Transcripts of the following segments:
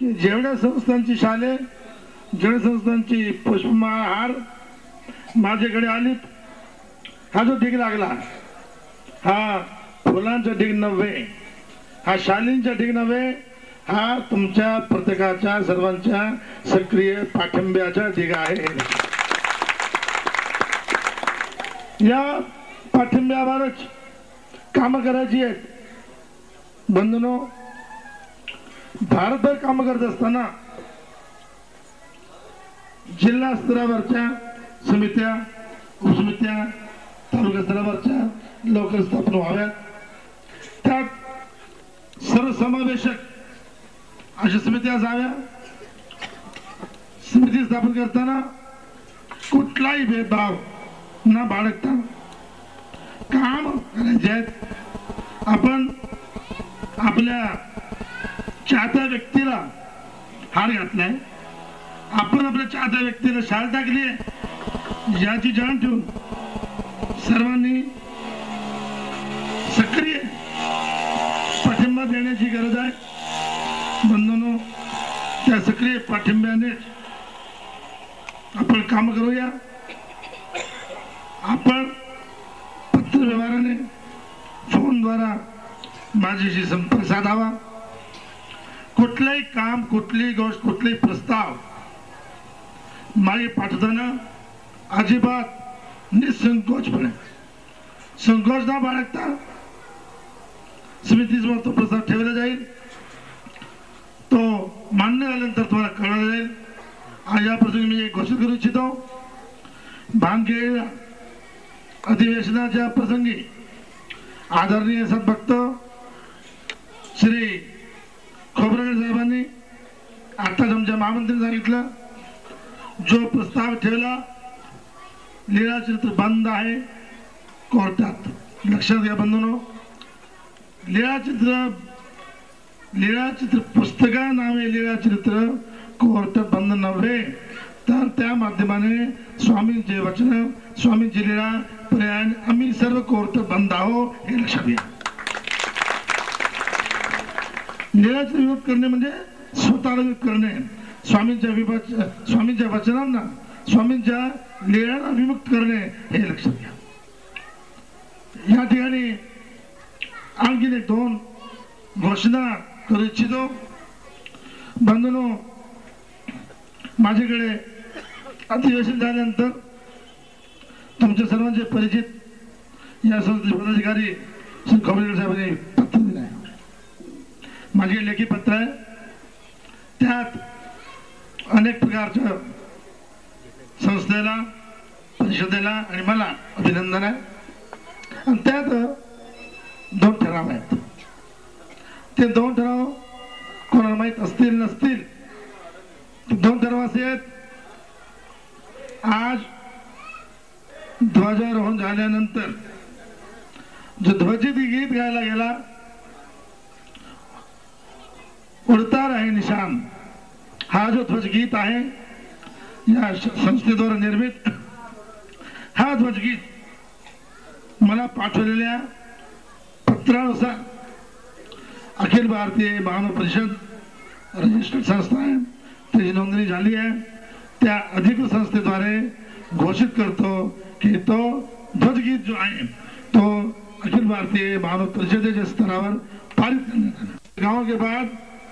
की जेवढ्या संस्थांची शाले, जेवढ्या संस्थांची पुष्पहार माझ्याकडे आलीत, हा जो ढीग लागला, हा फुलांचा ढीग नव्हे, हा शालींचा ढीग नव्हे, हा तुमच्या प्रत्येकाच्या सर्वांच्या सक्रिय पाठिंब्याचा ढीग आहे. या पाठिंब्यावरच काम करायची आहेत. बंधूंनो, भारतभर काम करत असताना जिल्हा स्तरावरच्या समित्या, उपसमित्या, तालुका स्तरावरच्या लवकर स्थापन व्हाव्यात. त्यात सर्वसमावेशक अशा समित्या असाव्या. समिती स्थापन करताना कुठलाही भेदभाव न बाळगता काम करायचे आहेत. आपण आपल्या चाहत्या व्यक्तीला हार घातलाय, आपण आपल्या चाहत्या व्यक्तीला शाल टाकली आहे, याची जाण ठेवून सर्वांनी सक्रिय पाठिंबा देण्याची गरज आहे. बंधूंनो, त्या सक्रिय पाठिंब्याने आपण काम करूया. आपण पत्र व्यवहाराने, फोनद्वारा माझ्याशी संपर्क साधावा. कुठलंही काम, कुठलीही गोष्ट, कुठलाही प्रस्ताव मागे पाठवताना अजिबात निसंकोचपणे, संकोच न बाळगता समितीसमोर तो प्रस्ताव ठेवला जाईल. तो मान्य झाल्यानंतर तुम्हाला कळवलं जाईल. आज या प्रसंगी मी एक घोषित करू इच्छितो. भांगखेड अधिवेशनाच्या प्रसंगी आदरणीय सद्भक्त श्री खोब्रागडे साहेबांनी आता आमच्या महामंत्र्यांनी सांगितलं, जो प्रस्ताव ठेवला लीळाचरित्र बंद आहे कोर्टात. लक्षात घ्या बंधूंनो, लीळाचित्र पुस्तका नावे लीळाचरित्र कोर्ट बंद नव्हे, तर त्या माध्यमाने स्वामींचे वचन, स्वामींची लीळा पर्याय आम्ही सर्व कोर्ट बंद आहो, हे लक्षात घ्या. लीळाचा विरोध करणे म्हणजे स्वतःला विरोध करणे. स्वामींच्या वचनांना, स्वामींच्या लीळांना विमुक्त करणे, हे लक्षात घ्या. या ठिकाणी आणखीन एक दोन घोषणा करू इच्छितो. बंधूंनो, माझ्याकडे अधिवेशन झाल्यानंतर तुमच्या सर्वांचे परिचित या संस्थेचे पदाधिकारी श्री खोब्रागडे साहेबांनी पत्र दिलं आहे. माझे लेखी पत्र आहे. त्यात अनेक प्रकारच्या संस्थेला, परिषदेला आणि मला अभिनंदन आहे. आणि त्यात दोन ठराव आहेत. ते दोन ठराव कोणाला माहीत असतील नसतील. दोन ठराव असे आहेत, आज ध्वजारोहण झाल्यानंतर जो ध्वजित गीत गायला गेला, उडता रहे निशान, हा जो ध्वजगीत आहे या संस्थेद्वारा निर्मित, हा ध्वजगीत मला पाठवलेल्या पत्रानुसार अखिल भारतीय मानव परिषद रजिस्टर्ड संस्था आहे, त्याची नोंदणी झाली आहे. त्या अधिकृत संस्थेद्वारे घोषित करतो की तो ध्वजगीत जो आहे तो अखिल भारतीय मानव परिषदेच्या स्तरावर पारित करण्यात आला. गाँव के बाद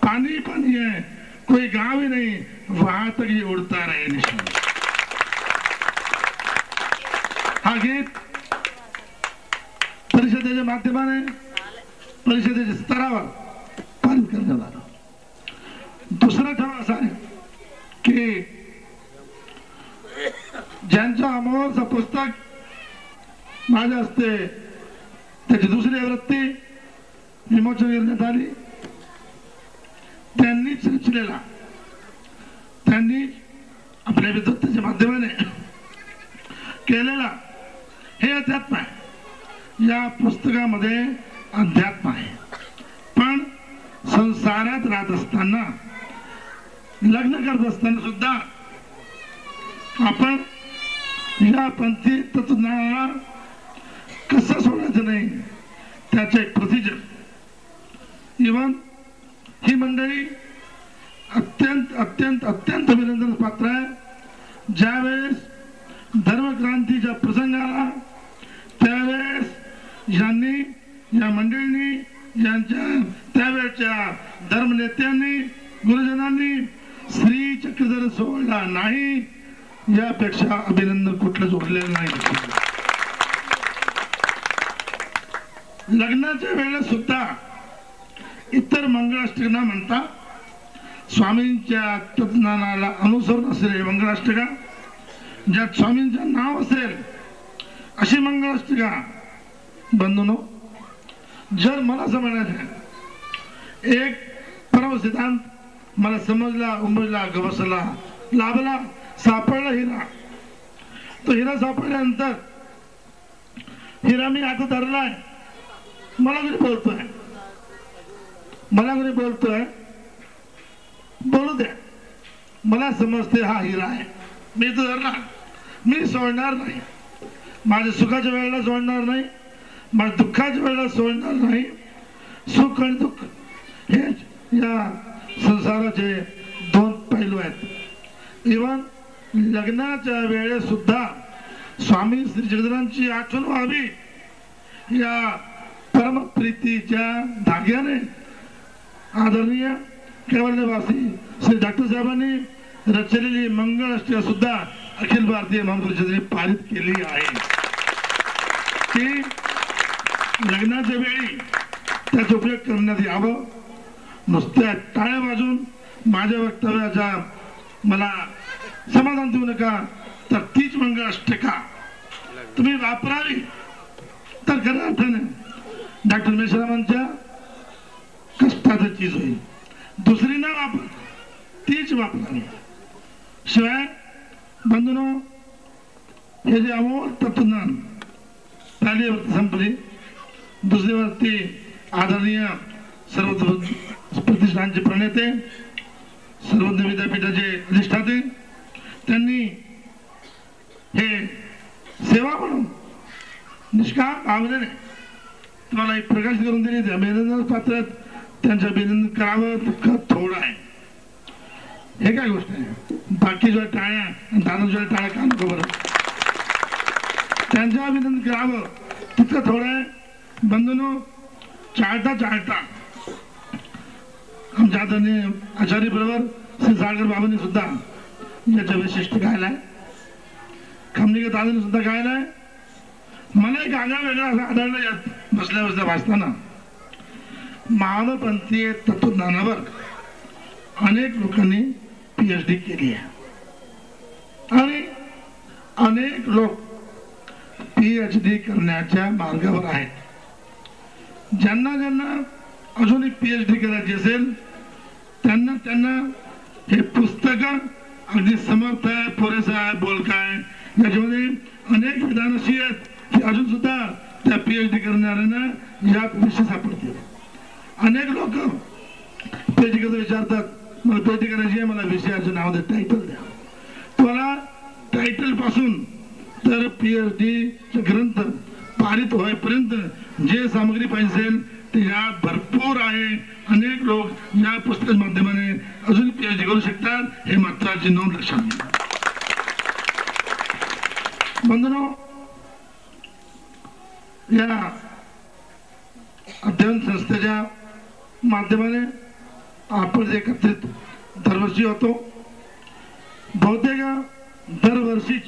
पानी पानी है, कोई गांव ही नहीं, वहां तक ये उड़ता रहे निशान. हा गीत परिषदेच्या माध्यमाने, परिषदेच्या स्तरावर पारित करण्यात आलं. दुसरा ठराव असा आहे की ज्यांच्या अमोलचं पुस्तक माझ्या हस्ते त्याची दुसरी आवृत्ती विमोचन करण्यात आली, त्यांनीच रचलेला, त्यांनी आपल्या विद्वत्तेच्या माध्यमाने केलेला हे अध्यात्म आहे. या पुस्तकामध्ये अध्यात्म आहे. पण संसारात राहत असताना, लग्न करत असताना सुद्धा आपण या पंथी तत्वज्ञानाला कसं सोडायचं नाही, त्याचे एक प्रोसिजर. इव्हन ही मंडळी अत्यंत अत्यंत अभिनंदन पात्र आहे. ज्यावेळेस धर्मक्रांतीच्या प्रसंगाला त्यावेळेस यांनी या मंडळींनी यांच्या त्यावेळच्या धर्मनेत्यांनी गुरुजनांनी श्री चक्र जर सोडला नाही यापेक्षा अभिनंदन कुठलं जोडलेलं नाही. लग्नाच्या वेळेला सुद्धा इतर मंगळाष्टक न म्हणता स्वामींच्या तत्त्वज्ञानाला अनुसरून असलेले मंगळाष्टका, ज्यात स्वामींचं नाव असेल अशी मंगळाष्टका. बंधूंनो, जर मला समजण्यात एक परम सिद्धांत मला समजला, उमजला, गवसला, लाभला, सापडला हिरा, तो हिरा सापडल्यानंतर हिरा मी आता धरलाय, मला कोणी बोलतोय बोलू द्या, मला समजते हा हिरा आहे, मी तो धरला, मी सोडणार नाही. माझ्या सुखाच्या वेळेला सोडणार नाही, माझ्या दुःखाच्या वेळेला सोडणार नाही. सुख आणि दुःख हे या संसाराचे दोन पैलू आहेत. इव्हन लग्नाच्या वेळेस सुद्धा स्वामी श्री जगद्गुरूंची आठवण व्हावी या परमप्रीतीच्या धाग्याने आदरणीय कैवल्यवासी श्री डॉक्टर साहेबांनी रचलेली मंगळाष्टका सुद्धा अखिल भारतीय महामंडळाने पारित केली आहे की लग्नाच्या वेळी त्याचा उपयोग करण्यात यावं. नुसत्या टाळ्या वाजून माझ्या वक्तव्याचा मला समाधान देऊ नका, तर तीच मंगळाष्टका तुम्ही वापरावी तर खऱ्या अर्थाने डॉक्टर मेश्रामांच्या कष्टाचं चीज होईल. दुसरी न वापर, तीच वापरावी. शिवाय बंधूंनो, हे जे अमोल तत्वज्ञान पहिली वरती संपली, दुसरी वरती आदरणीय सर्व प्रतिष्ठानचे प्रणेते, सर्वज्ञ विद्यापीठाचे अधिष्ठाते, त्यांनी हे सेवा म्हणून निष्काम भावनेने तुम्हाला एक प्रकाश करून दिली. अभिनंदन पात्र आहेत, त्यांचं अभिनंदन करावं तितकं थोडं आहे. हे काय गोष्ट आहे, बाकी जो टाळ्या दादा टाळ्या का नको बरं, त्यांचं अभिनंदन करावं तितकं थोडं आहे. बंधूंनो, चालता चालता आमच्या आदरणीय आचार्य बरोबर श्री साळकर बाबांनी सुद्धा याचं वैशिष्ट्य गायलाय, खमणीकर दादांनी सुद्धा गायलाय. मला एक आगळा वेगळा असं आढळलं यात बसल्या बसल्या वाचताना. मानवपंथीय तत्वज्ञानावर अनेक लोकांनी PhD केली आहे आणि अनेक लोक PhD करण्याच्या मार्गावर आहेत. ज्यांना ज्यांना अजून एक PhD करायची असेल त्यांना हे पुस्तक अगदी समर्थ आहे, पुरेसं आहे, बोलका आहे. याच्यामध्ये अनेक विधान अशी आहेत की अजून सुद्धा त्या PhD करणाऱ्यांना यात विषय सापडतील. अनेक लोक PhD करता विचारतात, मला PhD करायची आहे, मला विषयाचं नाव द्या, टायटल द्या. तुम्हाला टायटल पासून तर PhD ग्रंथ पारित होईपर्यंत जे सामग्री पाहिजे ते यात भरपूर आहे. अनेक लोक या पुस्तकाच्या माध्यमाने अजून PhD करू शकतात, हे महत्वाची नोंद लक्षात घ्या. बंधूंनो, या अध्ययन संस्थेच्या माध्यमाने आपण एकत्रित दरवर्षी होतो. बहुतेक दरवर्षीच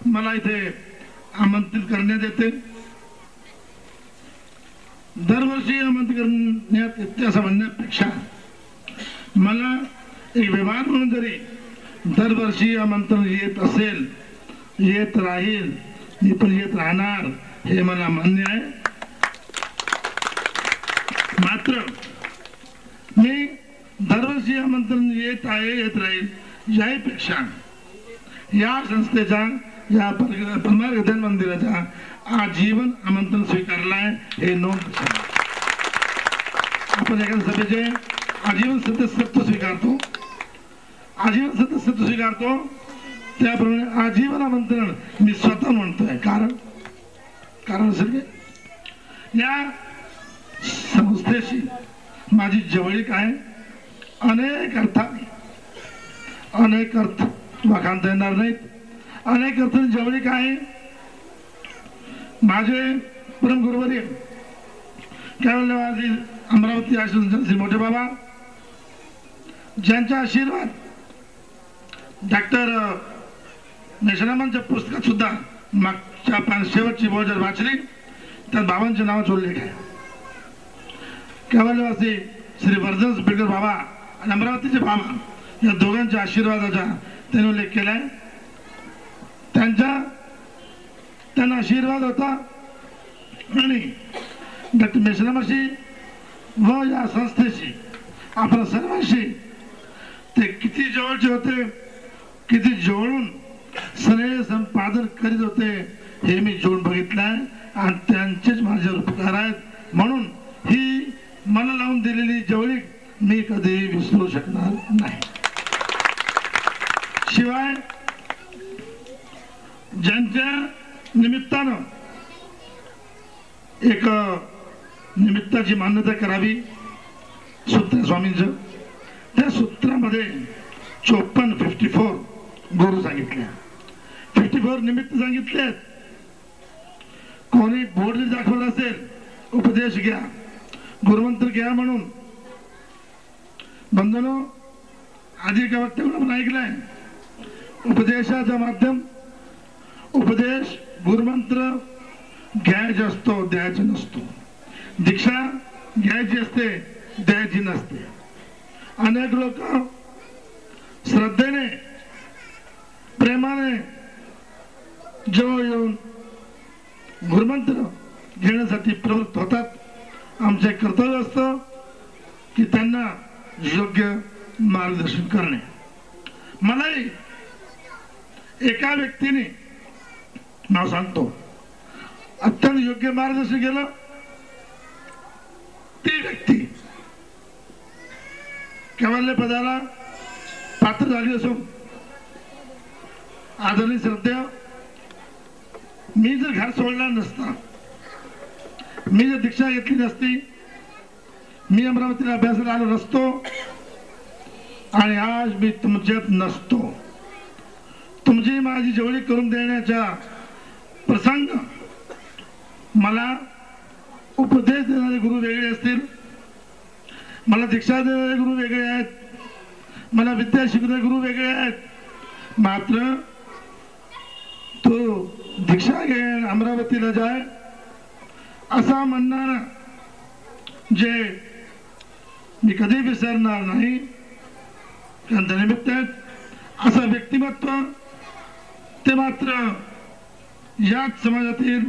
मला इथे आमंत्रित करण्यात येते. दरवर्षी आमंत्रित करण्यात येते असं म्हणण्यापेक्षा मला एक व्यवहार म्हणून जरी दरवर्षी आमंत्रण येत असेल, येत राहील, मी पण येत राहणार, हे मला मान्य आहे. मात्र मी दरवर्षी आमंत्रण येत आहे, येत राहील यापेक्षा या संस्थेच्या, या परमार्थ अध्ययन मंदिराच्या आजीवन आमंत्रण स्वीकारलाय, हे नोंद. आपण एखाद्या सभेचे आजीवन सदस्यत्व स्वीकारतो, आजीवन सदस्यत्व स्वीकारतो, त्याप्रमाणे आजीवन आमंत्रण मी स्वतः म्हणतोय. कारण असेल की या संस्थेशी माझी जवळीक आहे. अनेक अर्थाने अनेक अर्थ वाखाणता येणार नाहीत. अनेक अर्थ जवळीक आहे. माझे परम गुरुवर्य केवलवादी अमरावती आश्रमचे मोठे बाबा, ज्यांचा आशीर्वाद डॉक्टर मेश्रामांच्या पुस्तकात सुद्धा मागच्या शेवटची बोल जर वाचली तर बाबांचे नाव उल्लेख आहे. केवलवासी श्री वर्धन बिडकर बाबा आणि अमरावतीचे बाबा या दोघांच्या आशीर्वादाचा त्यांनी उल्लेख केलाय. त्यांना आशीर्वाद होता आणि डॉक्टर मेश्रामाशी व या संस्थेशी आपल्या सर्वांशी ते किती जवळचे होते, किती जवळून स्नेह संपादन करीत होते हे मी जोडून बघितलंय आणि त्यांचेच माझ्यावर उपकार आहेत. म्हणून ही मला लावून दिलेली जवळीक मी कधी विसरू शकणार नाही. शिवाय ज्यांच्या निमित्तानं एक निमित्ताची मान्यता करावी सूत्र स्वामींचं, त्या सूत्रामध्ये 54 गुरु सांगितले, 54 निमित्त सांगितले. कोणी बोर्ड दाखवला असेल उपदेश घ्या, गुरुमंत्र घ्या म्हणून, बंधनो आधी एका वक्तव्याला पण ऐकलंय, उपदेशाचा माध्यम, उपदेश गुरुमंत्र घ्यायचा असतो, द्यायचा नसतो. दीक्षा घ्यायची असते, द्यायची नसते. अनेक लोक श्रद्धेने प्रेमाने जवळ येऊन गुरुमंत्र घेण्यासाठी प्रवृत्त होतात. आमचे कर्तव्य असतं की त्यांना योग्य मार्गदर्शन करणे. मलाही एका व्यक्तीने नाव सांगतो अत्यंत योग्य मार्गदर्शन केलं. ती व्यक्ती कैवल्य पदाला पात्र झाली असून आदरणीय श्रद्धेय मी जर घर सोडला नसता, मी जर दीक्षा घेतली नसती, मी अमरावतीला अभ्यासाला आलो नसतो आणि आज मी तुमच्यात नसतो. तुमची माझी जवळीक करून देण्याचा प्रसंग मला उपदेश देणारे गुरु वेगळे असतील, मला दीक्षा देणारे गुरु वेगळे आहेत, मला विद्या शिकवणारे गुरु वेगळे आहेत. मात्र तो दीक्षा घेऊन अमरावतीला जाय असा म्हणणारा जे मी कधी विसरणार नाही, त्यांच्या निमित्त असं व्यक्तिमत्व ते मात्र याच समाजातील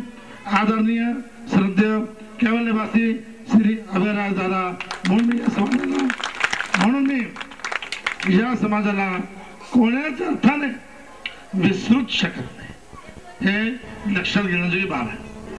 आदरणीय श्रद्धेय कैवल्यवासी श्री अभयराज दादा म्हणून मी या समाजाला कोणाच्या अर्थाने विसरूच शकत नाही. हे लक्षात घेण्याची बाब आहे.